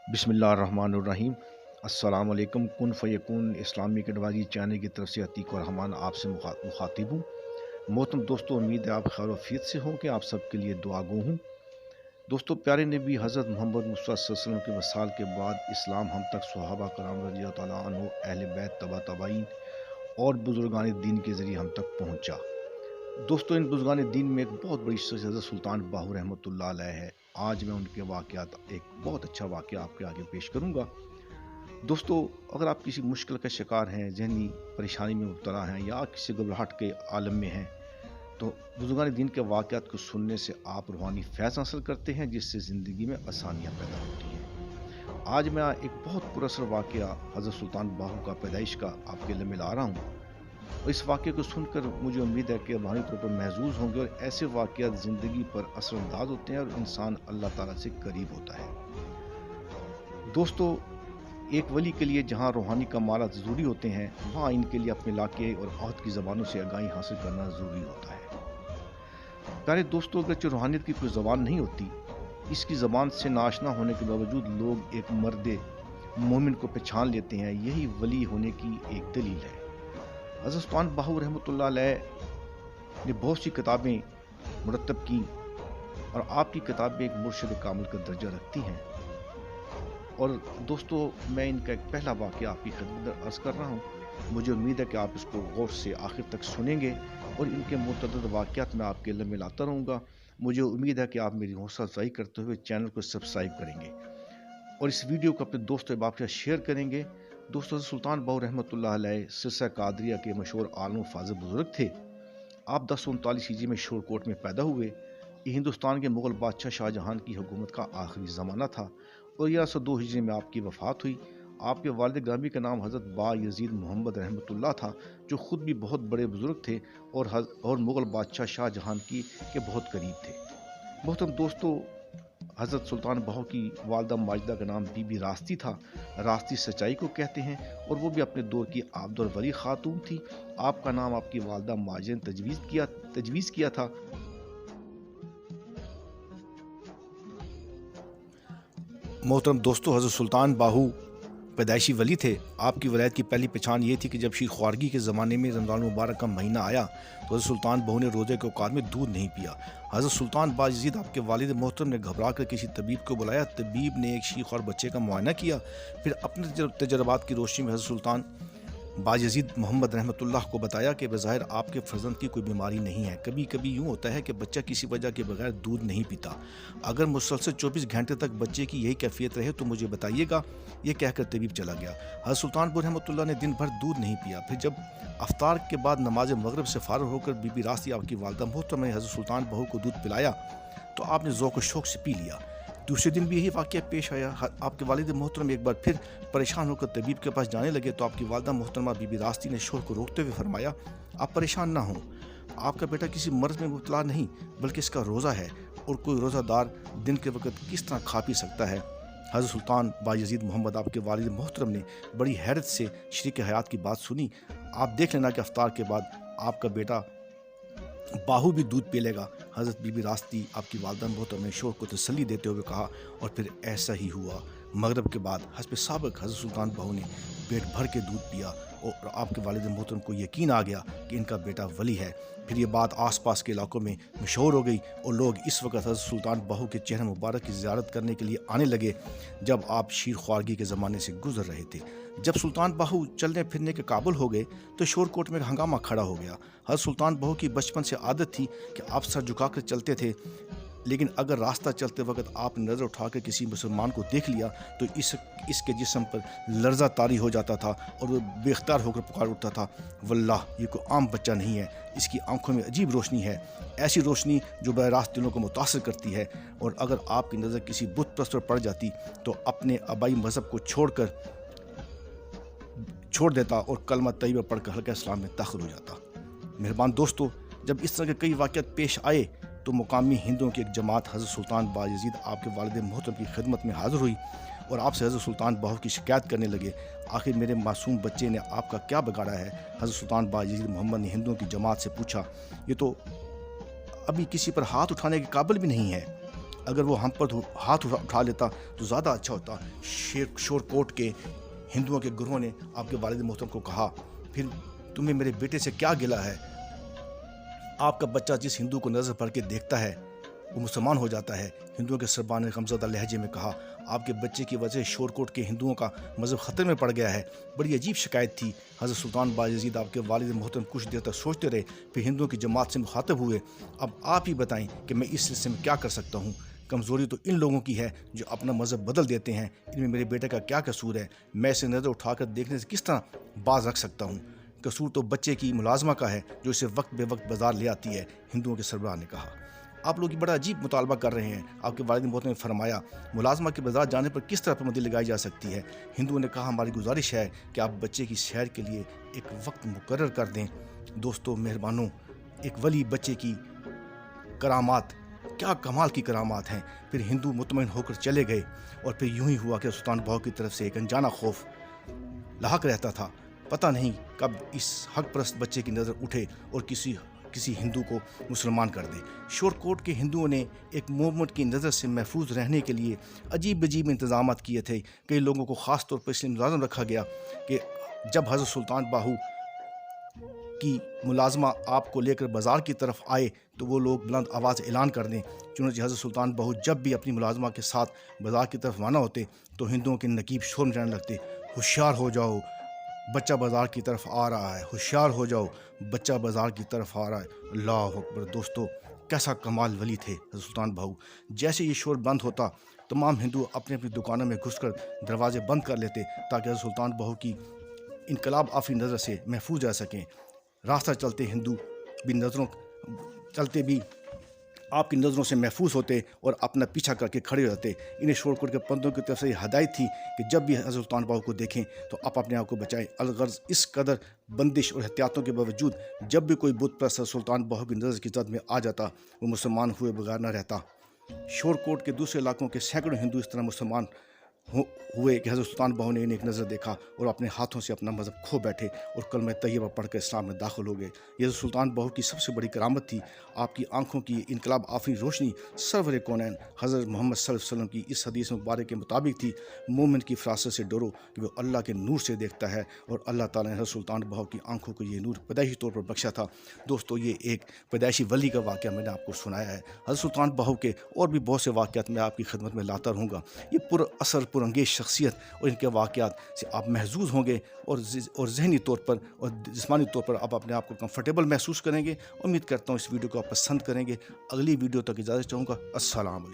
बिस्मिल्लाहिर्रहमानिर्रहीम। अस्सलाम वालेकुम। कुन फ़यकून इस्लामिक एडवाइज़री चैनल की तरफ से अतीक और रहमान आपसे मुखातिब हूँ। मोहतरम दोस्तों, उम्मीद है आप खैर वफ़ीयत से हों कि आप सबके लिए दुआगो हूँ। दोस्तों, प्यारे नबी हज़रत मोहम्मद मुस्तफ़ा सल्लल्लाहु अलैहि वसल्लम के वसाल के बाद इस्लाम हम तक सहाबा कराम रज़ियल्लाहु तआला अन्हुम, अहले बैत, तबा तबाईन और बुज़ुर्गान दीन के ज़रिए हम तक पहुँचा। दोस्तों, इन बुज़ुर्गान दीन में एक बहुत बड़ी शख्सियत हज़रत सुल्तान बाहू रहमतुल्लाह अलैह है। आज मैं उनके वाक़यात, एक बहुत अच्छा वाक़या आपके आगे पेश करूँगा। दोस्तों, अगर आप किसी मुश्किल का शिकार हैं, ज़हनी परेशानी में मुब्तला हैं या किसी घबराहट के आलम में हैं, तो बुज़ुर्गान दीन के वाक़यात को सुनने से आप रूहानी फैज़ हासिल करते हैं, जिससे ज़िंदगी में आसानियाँ पैदा होती हैं। आज मैं एक बहुत पुरअसर वाक़या हज़रत सुल्तान बाहू का पैदाइश का आपके लिए ला रहा हूँ। और इस वाक़े को सुनकर मुझे उम्मीद है कि रूहानी तौर पर महज़ूज़ होंगे, और ऐसे वाक़यात ज़िंदगी पर असरअंदाज होते हैं और इंसान अल्लाह ताला से करीब होता है। दोस्तों, एक वली के लिए जहाँ रूहानी कमालात ज़रूरी होते हैं, वहाँ इनके लिए अपने इलाके और अहद की ज़बानों से आगाही हासिल करना ज़रूरी होता है। प्यारे दोस्तों, अगरचे रूहानियत की कोई ज़बान नहीं होती, इसकी ज़बान से नाशना होने के बावजूद लोग एक मर्द मोमिन को पहचान लेते हैं। यही वली होने की एक दलील है। हज़रत सुल्तान बाहू रहमतुल्लाह अलैह ने बहुत सी किताबें मुरतब की, और आपकी किताबें एक मुर्शिद कामिल का दर्जा रखती हैं। और दोस्तों, मैं इनका एक पहला वाक़या आपकी खिदमत में अर्ज़ कर रहा हूँ। मुझे उम्मीद है कि आप इसको गौर से आखिर तक सुनेंगे, और इनके मुतअद्दिद वाक़यात मैं आपके लिए मिलाता रहूँगा। मुझे उम्मीद है कि आप मेरी हौसला अफ़ज़ाई करते हुए चैनल को सब्सक्राइब करेंगे और इस वीडियो को अपने दोस्तों अहबाब के साथ शेयर करेंगे। दोस्तों, सुल्तान बाहू रहमतुल्लाह अलैह सिलसिला कादरिया के मशहूर आलिम फाज़िल बुज़ुर्ग थे। आप 1039 हिजरी में शोरकोट में पैदा हुए। ये हिंदुस्तान के मुग़ल बादशाह शाहजहां की हुकूमत का आखिरी ज़माना था, और 1102 हिजरी में आपकी वफ़ात हुई। आपके वालिद ग्रामी का नाम हज़रत बा यज़ीद मोहम्मद रहमतुल्लाह था, जो ख़ुद भी बहुत बड़े बुज़ुर्ग थे और मुग़ल बादशाह शाहजहां के बहुत करीब थे। मोहतरम दोस्तों, हज़रत सुल्तान बाहू की वालदा माजिदा का नाम बीबी रास्ती था। रास्ती सच्चाई को कहते हैं, और वो भी अपने दौर की आबद और वली खातून थी। आपका नाम आपकी वालदा माजिदा ने तजवीज़ किया था। मोहतरम दोस्तों, हज़रत सुल्तान बाहू पैदाइशी वली थे। आपकी वलायत की पहली पहचान ये थी कि जब शीर ख्वारगी के ज़माने में रमज़ान मुबारक का महीना आया, तो हज़रत सुल्तान बाहू ने रोज़े के औकात में दूध नहीं पिया। हज़रत सुल्तान बायज़ीद आपके वालिद मोहतरम ने घबरा कर किसी तबीब को बुलाया। तबीब ने एक शीख और बच्चे का मुआयना किया। फिर अपने तजर्बात की रोशनी में हज़रत सुल्तान बायज़ीद मोहम्मद रहमतुल्लाह को बताया कि बज़ाहिर आपके फ़र्जंद की कोई बीमारी नहीं है। कभी कभी यूँ होता है कि बच्चा किसी वजह के बगैर दूध नहीं पीता। अगर मुसलसल 24 घंटे तक बच्चे की यही कैफियत रहे तो मुझे बताइएगा। ये कहकर तबीब चला गया। हज़रत सुल्तान बाहू रहमतुल्लाह ने दिन भर दूध नहीं पिया। फिर जब अफ्तार के बाद नमाज मगरिब से फ़ारिग होकर बीबी रास्ती आपकी वालदा मोहतरम ने हज़रत सुल्तान बाहू को दूध पिलाया, तो आपने ज़ौक़ और शौक़ से पी लिया। दूसरे दिन भी यही वाक़या पेश आया। आपके वालिद मोहतरम एक बार फिर परेशान होकर तबीब के पास जाने लगे, तो आपकी वालदा मोहतरमा बीबी रास्ती ने शोर को रोकते हुए फरमाया, आप परेशान ना हों, आपका बेटा किसी मर्ज़ में मुब्तला नहीं, बल्कि इसका रोज़ा है, और कोई रोज़ादार दिन के वक़्त किस तरह खा पी सकता है। हज़रत सुल्तान बायज़ीद मोहम्मद आपके वालिद मोहतरम ने बड़ी हैरत से शरीक हयात की बात सुनी। आप देख लेना कि अफ्तार के बाद आपका बेटा बाहू भी दूध पी लेगा। हज़रत बीबी रास्ती आपकी वालदा मोहतरम ने शोर को तसल्ली देते हुए कहा, और फिर ऐसा ही हुआ। मगरिब के बाद हस्ब साबिक़ हज़रत सुल्तान बाहू ने पेट भर के दूध पिया, और आपके वालिद मोहतरम को यकीन आ गया कि इनका बेटा वली है। फिर ये बात आसपास के इलाकों में मशहूर हो गई, और लोग इस वक्त हज़रत सुल्तान बाहू के चेहरे मुबारक की ज़ियारत करने के लिए आने लगे, जब आप शीर ख्वारगी के ज़माने से गुजर रहे थे। जब सुल्तान बाहू चलने फिरने के काबिल हो गए, तो शोरकोट में हंगामा खड़ा हो गया। हज़रत सुल्तान बाहू की बचपन से आदत थी कि आप सर झुकाकर चलते थे, लेकिन अगर रास्ता चलते वक्त आपने नज़र उठाकर किसी मुसलमान को देख लिया, तो इसके जिस्म पर लर्ज़ा तारी हो जाता था, और वो बेख्तियार होकर पुकार उठता था, वल्लाह ये कोई आम बच्चा नहीं है, इसकी आंखों में अजीब रोशनी है, ऐसी रोशनी जो बरास्त दिलों को मुतासर करती है। और अगर आपकी नज़र किसी बुत परस्त पर पड़ जाती, तो अपने आबाई मज़हब को छोड़ देता और कलमा तैयबा पढ़कर हल्का इस्लाम में दाखिल हो जाता। मेहरबान दोस्तों, जब इस तरह के कई वाक़यात पेश आए, तो मुकामी हिंदुओं की एक जमात हज़रत सुल्तान बायज़ीद आपके वालिद मोहतरम की खिदमत में हाज़िर हुई, और आपसे हज़रत सुल्तान बाहू की शिकायत करने लगे, आखिर मेरे मासूम बच्चे ने आपका क्या बिगाड़ा है। हज़रत सुल्तान बायज़ीद मोहम्मद ने हिंदुओं की जमात से पूछा, ये तो अभी किसी पर हाथ उठाने के काबिल भी नहीं है। اگر وہ ہم پر ہاتھ اٹھا لیتا تو زیادہ اچھا ہوتا۔ شور کوٹ کے ہندوؤں کے گروہ نے آپ کے والد محترم کو کہا، پھر تمہیں میرے بیٹے سے کیا گلہ ہے؟ آپ کا بچہ جس ہندو کو نظر بھر کے دیکھتا ہے وہ مسلمان ہو جاتا ہے۔ ہندوؤں کے سربراہ نے غمزدہ لہجے میں کہا، آپ کے بچے کی وجہ سے شور کوٹ کے ہندوؤں کا مذہب خطرے میں پڑ گیا ہے۔ بڑی عجیب شکایت تھی۔ حضرت سلطان بایزید آپ کے والد محترم کچھ دیر تک سوچتے رہے، پھر ہندوؤں کی جماعت سے مخاطب ہوئے، اب آپ ہی بتائیں کہ میں اس سلسلے میں کیا کر سکتا ہوں؟ کمزوری تو ان لوگوں کی ہے جو اپنا مذہب بدل دیتے ہیں، ان میں میرے بیٹے کا کیا قصور ہے؟ میں اسے نظر اٹھا کر دیکھنے سے کس طرح باز رکھ سکتا ہوں؟ قصور تو بچے کی ملازمہ کا ہے جو اسے وقت بے وقت بازار لے آتی ہے، ہندوؤں کے سربراہ نے کہا۔ آپ لوگ بڑا عجیب مطالبہ کر رہے ہیں، آپ کے والد محترم نے فرمایا، ملازمہ کے بازار جانے پر کس طرح پابندی لگائی جا سکتی ہے؟ ہندوؤں نے کہا، ہماری گزارش ہے کہ آپ بچے کی سیر کے لیے ایک وقت مقرر کر دیں۔ دوستو مہربانوں، ایک ولی بچے کی کرامات کیا کمال کی کرامات ہیں۔ پھر ہندو مطمئن ہو کر چلے گئے، اور پھر یوں ہی ہوا کہ سلطان بہو کی طرف سے ایک انجانہ خوف لاحق رہتا تھا۔ پتہ نہیں کب اس حق پرست بچے کی نظر اٹھے اور کسی ہندو کو مسلمان کر دے۔ شور کوٹ کے ہندوؤں نے ایک مومنٹ کی نظر سے محفوظ رہنے کے لیے عجیب انتظامات کیے تھے۔ کئی لوگوں کو خاص طور پر اس لیے ملازم رکھا گیا کہ جب حضرت سلطان باہو کی ملازمہ آپ کو لے کر بازار کی طرف آئے تو وہ لوگ بلند آواز اعلان کر دیں۔ چنانچہ حضرت سلطان بہو جب بھی اپنی ملازمہ کے ساتھ بازار کی طرف روانہ ہوتے تو ہندوؤں کے نقیب شور مچانے لگتے، ہوشیار ہو جاؤ، بچہ بازار کی طرف آ رہا ہے، ہوشیار ہو جاؤ، بچہ بازار کی طرف آ رہا ہے۔ اللہ اکبر! دوستو کیسا کمال ولی تھے حضرت سلطان بہو۔ جیسے یہ شور بند ہوتا تمام ہندو اپنی اپنی دکانوں میں گھس کر دروازے بند کر لیتے تاکہ حضرت سلطان بہو کی انقلاب آفری نظر سے محفوظ رہ سکیں۔ راستہ چلتے ہندو بھی آپ کی نظروں سے محفوظ ہوتے اور اپنا پیچھا کر کے کھڑے ہوتے۔ انہیں شور کوٹ کے پندوں کی طرف سے یہ ہدایت تھی کہ جب بھی حضرت سلطان بہو کو دیکھیں تو آپ اپنے آپ کو بچائیں۔ الغرض اس قدر بندش اور احتیاطوں کے باوجود جب بھی کوئی بت پرست سلطان بہو کی نظر کی زد میں آ جاتا وہ مسلمان ہوئے بغیر نہ رہتا۔ شور کوٹ کے دوسرے علاقوں کے سینکڑوں ہندو اس طرح مسلمان ہوئے کہ حضرت سلطان بہو نے انہیں ایک نظر دیکھا اور اپنے ہاتھوں سے اپنا مذہب کھو بیٹھے اور کلمہ طیبہ پڑھ کر اسلام میں داخل ہو گئے۔ یہ حضرت سلطان بہو کی سب سے بڑی کرامت تھی۔ آپ کی آنکھوں کی انقلاب آفری روشنی سرور کونین حضرت محمد صلی اللہ علیہ وسلم کی اس حدیث مبارک کے مطابق تھی، مومن کی فراست سے ڈرو کہ وہ اللہ کے نور سے دیکھتا ہے، اور اللہ تعالیٰ نے حضرت سلطان بہو کی آنکھوں کو یہ نور پیدائشی طور پر بخشا تھا۔ دوستو یہ ایک پیدائشی ولی کا واقعہ میں نے آپ کو سنایا ہے۔ حضرت سلطان بہو کے اور بھی بہت سے واقعات میں آپ کی خدمت میں لاتا رہوں گا۔ یہ پر اثر پر انگیز شخصیت اور ان کے واقعات سے آپ محظوظ ہوں گے اور ذہنی طور پر اور جسمانی طور پر آپ اپنے آپ کو کمفرٹیبل محسوس کریں گے۔ امید کرتا ہوں اس ویڈیو کو آپ پسند کریں گے۔ اگلی ویڈیو تک اجازت چاہوں گا۔ السلام علیکم۔